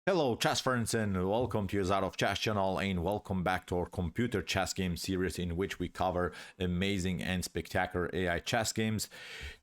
Hello chess friends and welcome to your Out of Chess channel and welcome back to our computer chess game series in which we cover amazing and spectacular AI chess games.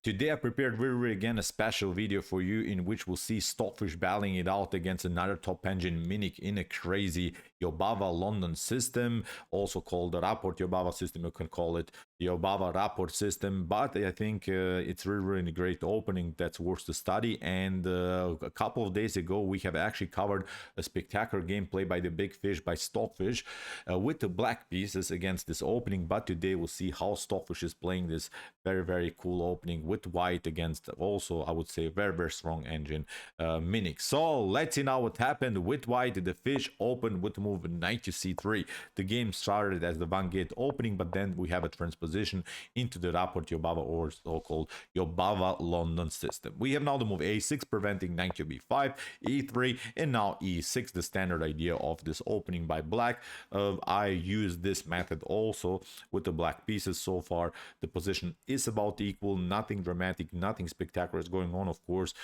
Today I prepared again a special video for you in which we'll see Stockfish battling it out against another top engine Minic in a crazy Jobava-London system, also called the Rapport-Jobava system. You can call it Jobava Rapport system, but I think it's really a great opening that's worth to study. And a couple of days ago we have actually covered a spectacular gameplay by the big fish, by Stockfish, with the black pieces against this opening. But today we'll see how Stockfish is playing this very cool opening with white against also, I would say, very strong engine Minic. So let's see now what happened with white. The fish opened with the move knight to c3. The game started as the one gate opening, but then we have a transposition into the Rapport-Jobava or so-called Jobava-London system. We have now the move a6 preventing knight to b5, e3, and now e6, the standard idea of this opening by black. I use this method also with the black pieces. So far the position is about equal, nothing dramatic, nothing spectacular is going on. Of course,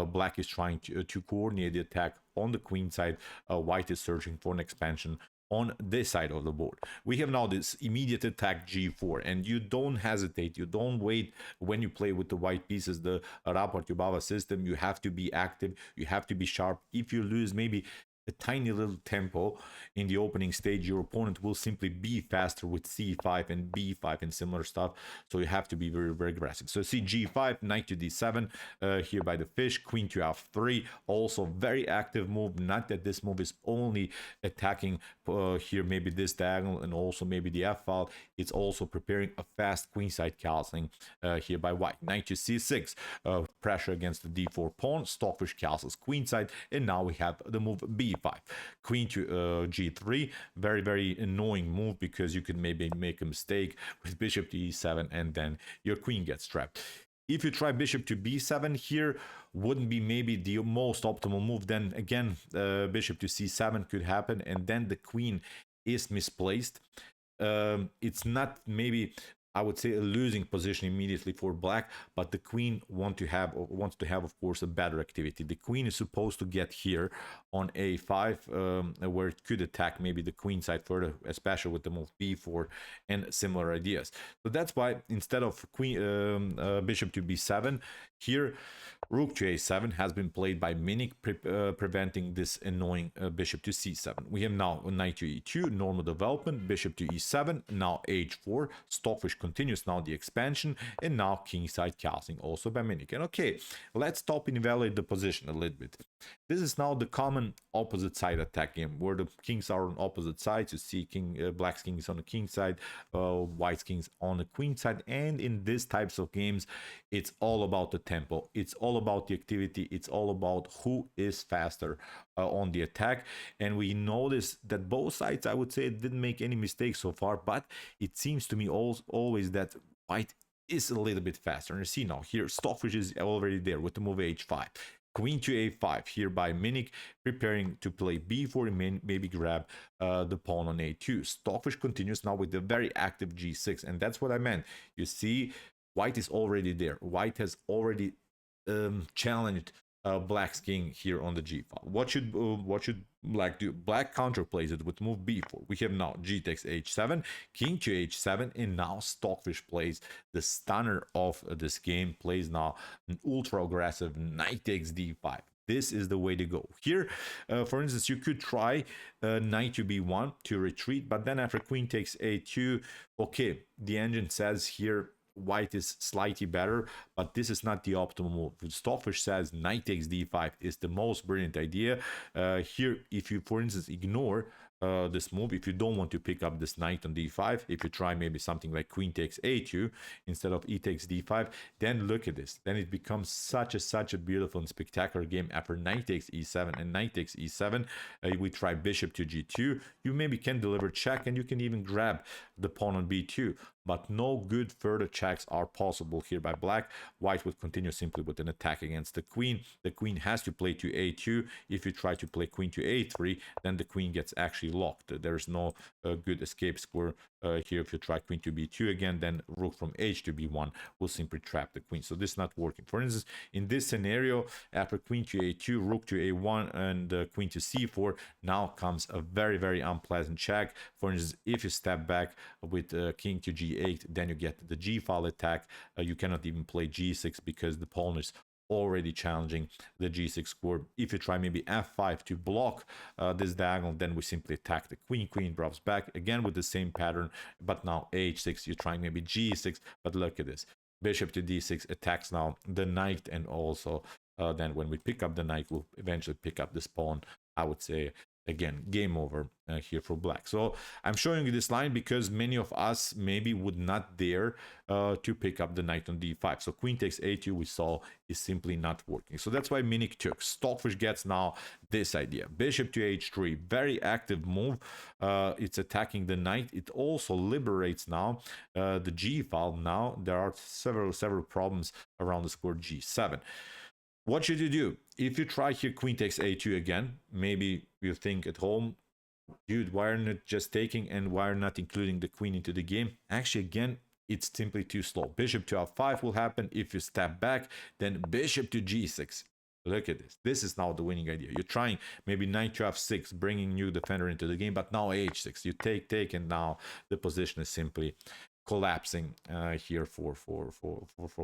black is trying to coordinate the attack on the queen side. White is searching for an expansion on this side of the board. We have now this immediate attack g4, and you don't hesitate, you don't wait when you play with the white pieces, the Rapport-Jobava system. You have to be active, you have to be sharp. If you lose maybe a tiny little tempo in the opening stage, your opponent will simply be faster with c5 and b5 and similar stuff. So you have to be very aggressive. So see g5, knight to d7 here by the fish, queen to f3, also very active move. Not that this move is only attacking here maybe this diagonal and also maybe the f file, it's also preparing a fast queenside castling here by white. Knight to c6, pressure against the d4 pawn, Stockfish castles queenside, and now we have the move b5, queen to g3. Very annoying move because you could maybe make a mistake with bishop to e7 and then your queen gets trapped. If you try bishop to b7 here, wouldn't be maybe the most optimal move. Then again, bishop to c7 could happen, and then the queen is misplaced. It's not maybe, I would say, a losing position immediately for black, but the queen wants to have, of course, a better activity. The queen is supposed to get here on a5, where it could attack maybe the queen side further, especially with the move b4 and similar ideas. So that's why instead of queen bishop to b7 here, rook to a7 has been played by Minic, preventing this annoying bishop to c7. We have now knight to e2, normal development, bishop to e7, now h4, Stockfish continues now the expansion, and now kingside castling also by Minic. And okay, let's stop and evaluate the position a little bit. This is now the common opposite side attack game where the kings are on opposite sides. You see black's king is on the king side, white's kings on the queen side. And in these types of games, it's all about the tempo, it's all about the activity, it's all about who is faster on the attack. And we notice that both sides, I would say, didn't make any mistakes so far, but it seems to me always that white is a little bit faster. And you see now here Stockfish is already there with the move h5, queen to a5 here by Minic, preparing to play b4 and maybe grab the pawn on a2. Stockfish continues now with the very active g6, and that's what I meant. You see, white is already there. White has already challenged black's king here on the g file. What should black do? Black counterplays it with move b4. We have now g takes h7, king to h7, and now Stockfish plays the stunner of this game, plays now an ultra aggressive knight takes d5. This is the way to go here. For instance, you could try knight to b1 to retreat, but then after queen takes a2, okay, the engine says here white is slightly better, but this is not the optimal move. Stockfish says knight takes d5 is the most brilliant idea. Here, if you, for instance, ignore this move, if you don't want to pick up this knight on d5, if you try maybe something like queen takes a2 instead of e takes d5, then look at this. Then it becomes such a beautiful and spectacular game. After knight takes e7 and knight takes e7, we try bishop to g2. You maybe can deliver check, and you can even grab the pawn on b2. but no good further checks are possible here by black. White would continue simply with an attack against the queen. The queen has to play to a2. If you try to play queen to a3, then the queen gets actually locked. There's no good escape square here. If you try queen to b2 again, then rook from h to b1 will simply trap the queen. So this is not working. For instance, in this scenario, after queen to a2, rook to a1, and queen to c4, now comes a very, very unpleasant check. For instance, if you step back with king to g8, then you get the g file attack. You cannot even play g6 because the pawn is already challenging the g6 square. If you try maybe f5 to block this diagonal, then we simply attack the queen. Queen drops back again with the same pattern, but now h6. You're trying maybe g6, but look at this. Bishop to d6 attacks now the knight, and also then when we pick up the knight, we'll eventually pick up this pawn. I would say again, game over here for black. So I'm showing you this line because many of us maybe would not dare to pick up the knight on d5. So queen takes a2, we saw, is simply not working. So that's why Minik took. Stockfish gets now this idea. Bishop to h3, very active move. It's attacking the knight. It also liberates now the g file. Now there are several problems around the square g7. What should you do? If you try here queen takes a2 again, maybe you think at home, dude, why are not just taking and why are not including the queen into the game? Actually, again, it's simply too slow. Bishop to f5 will happen. If you step back, then bishop to g6. Look at this. This is now the winning idea. You're trying maybe knight to f6, bringing new defender into the game, but now h6. You take, and now the position is simply collapsing here for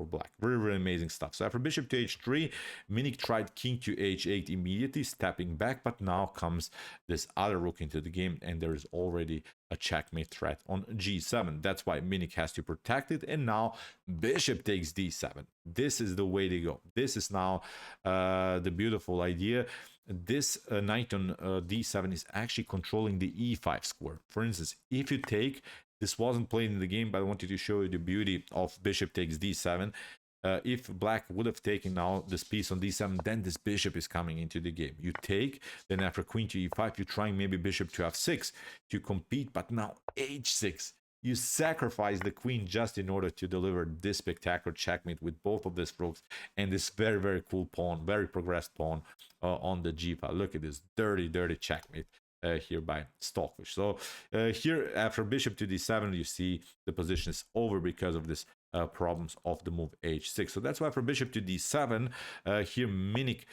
black. Very amazing stuff. So after bishop to h3, Minik tried king to h8 immediately, stepping back, but now comes this other rook into the game, and there is already a checkmate threat on g7. That's why Minik has to protect it, and now bishop takes d7. This is the way to go. This is now the beautiful idea. This knight on d7 is actually controlling the e5 square. For instance, if you take, this wasn't played in the game, but I wanted to show you the beauty of bishop takes d7. If black would have taken now this piece on d7, then this bishop is coming into the game. You take, then after queen to e5, you're trying maybe bishop to f6 to compete, but now h6. You sacrifice the queen just in order to deliver this spectacular checkmate with both of these rooks and this very cool pawn, very progressed pawn on the g file. Look at this dirty checkmate here by Stockfish. So here after bishop to d7, you see the position is over because of this problems of the move h6. So that's why for bishop to d7, here Minik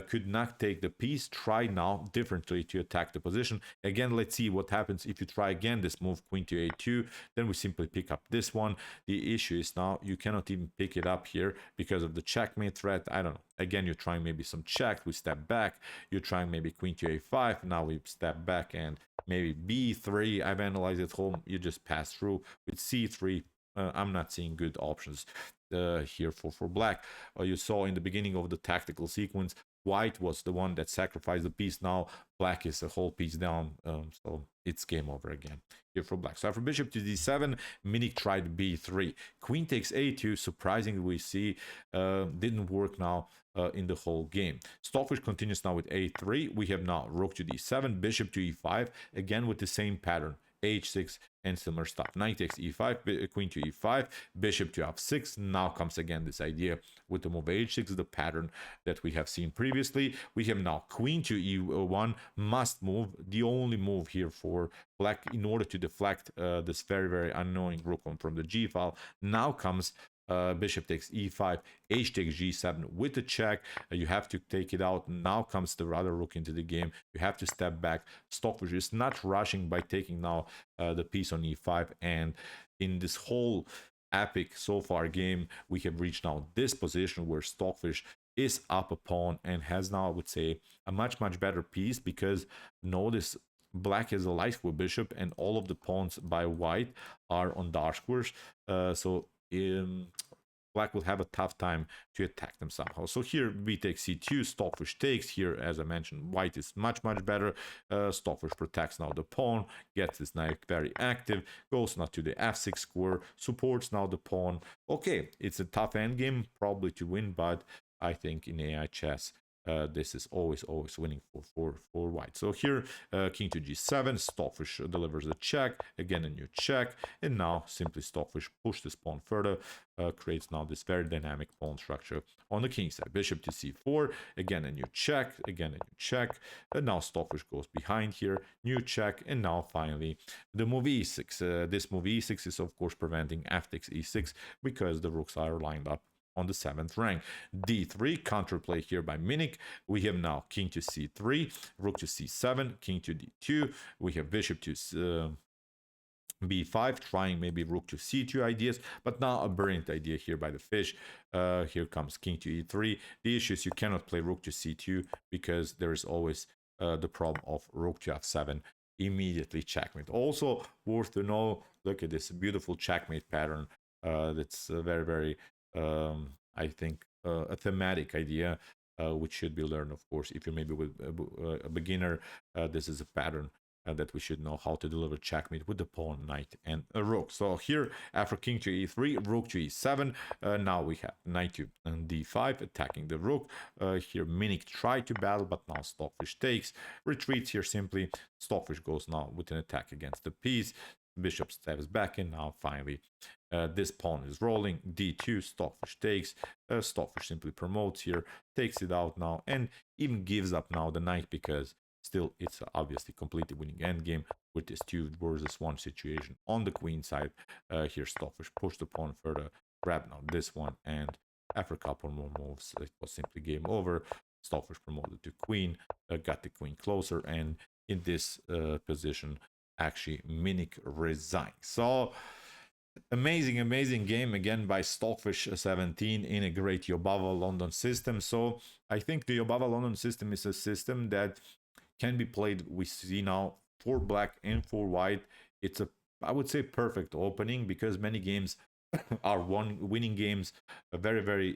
could not take the piece. Try now differently to attack the position. Again, let's see what happens if you try again this move queen to a2. Then we simply pick up this one. The issue is now you cannot even pick it up here because of the checkmate threat. I don't know. Again, you're trying maybe some check. We step back. You're trying maybe queen to a5. Now we step back and maybe b3. I've analyzed it home. You just pass through with c3. I'm not seeing good options here for black. You saw in the beginning of the tactical sequence, white was the one that sacrificed the piece. Now black is a whole piece down, so it's game over again here for black. So after bishop to d7, Minik tried b3. Queen takes a2. Surprisingly, we see didn't work now in the whole game. Stockfish continues now with a3. We have now rook to d7, bishop to e5, again with the same pattern. h6 and similar stuff. Knight takes e5, queen to e5, bishop to f6. Now comes again this idea with the move h6, the pattern that we have seen previously. We have now queen to e1, must move, the only move here for black in order to deflect this very annoying rook from the g file. Now comes bishop takes e5, h takes g7 with the check. You have to take it out. Now comes the other rook into the game. You have to step back. Stockfish is not rushing by taking now the piece on e5. And in this whole epic so far game, we have reached now this position where Stockfish is up a pawn and has now, I would say, a much better piece, because notice black has a light square bishop and all of the pawns by white are on dark squares. Black will have a tough time to attack them somehow. So here b takes c2, Stockfish takes. Here, as I mentioned, white is much better. Stockfish protects now the pawn, gets this knight very active, goes now to the f6 square, supports now the pawn. Okay, it's a tough endgame, probably to win, but I think in AI chess this is always winning for white. So here king to g7, Stockfish delivers a check, again a new check, and now simply Stockfish push this pawn further, creates now this very dynamic pawn structure on the king side. Bishop to c4, again a new check, again a new check, and now Stockfish goes behind here, new check, and now finally the move e6. This move e6 is of course preventing f takes e6 because the rooks are lined up on the 7th rank. d3, counterplay here by Minik. We have now king to c3, rook to c7, king to d2. We have bishop to b5, trying maybe rook to c2 ideas, but now a brilliant idea here by the fish. Here comes king to e3. The issue is you cannot play rook to c2 because there is always the problem of rook to f7, immediately checkmate. Also worth to know, look at this beautiful checkmate pattern. That's very I think a thematic idea which should be learned, of course, if you're maybe with a beginner. This is a pattern that we should know how to deliver checkmate with the pawn, knight, and a rook. So here, after king to e3, rook to e7, now we have knight to d5, attacking the rook. Here, Minik tried to battle, but now Stockfish takes, retreats here simply. Stockfish goes now with an attack against the piece. Bishop steps back, and now finally this pawn is rolling. d2, Stockfish takes. Stockfish simply promotes here, takes it out now, and even gives up now the knight because still it's obviously completely winning endgame with this 2 versus 1 situation on the queen side. Here Stockfish pushed the pawn further, grabbed now this one, and after a couple more moves it was simply game over. Stockfish promoted to queen, got the queen closer, and in this position actually Minik resigned. So amazing game again by Stockfish 17 in a great Jobava-London system. So I think the Jobava-London system is a system that can be played, we see now, for black and for white. It's a, I would say, perfect opening because many games are winning games, very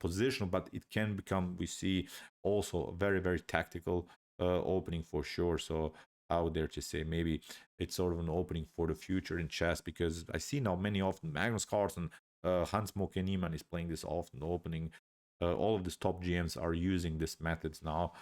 positional, but it can become, we see, also a very tactical opening for sure. So I would dare to say maybe it's sort of an opening for the future in chess, because I see now many often Magnus Carlsen, Hans Moke Niemann is playing this often opening. All of these top GMs are using this methods now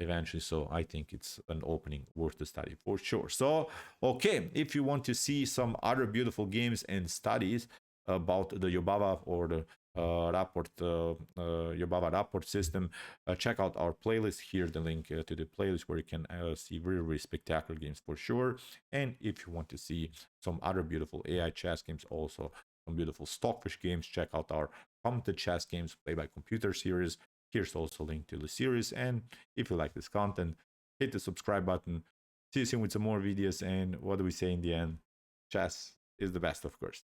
eventually, so I think it's an opening worth the study for sure. So okay, if you want to see some other beautiful games and studies about the Jobava or the Jobava rapport system, check out our playlist. Here's the link to the playlist where you can see really spectacular games for sure. And if you want to see some other beautiful AI chess games, also some beautiful Stockfish games, check out our commented chess games play by computer series. Here's also a link to the series, and if you like this content, hit the subscribe button. See you soon with some more videos, and what do we say in the end? Chess is the best, of course.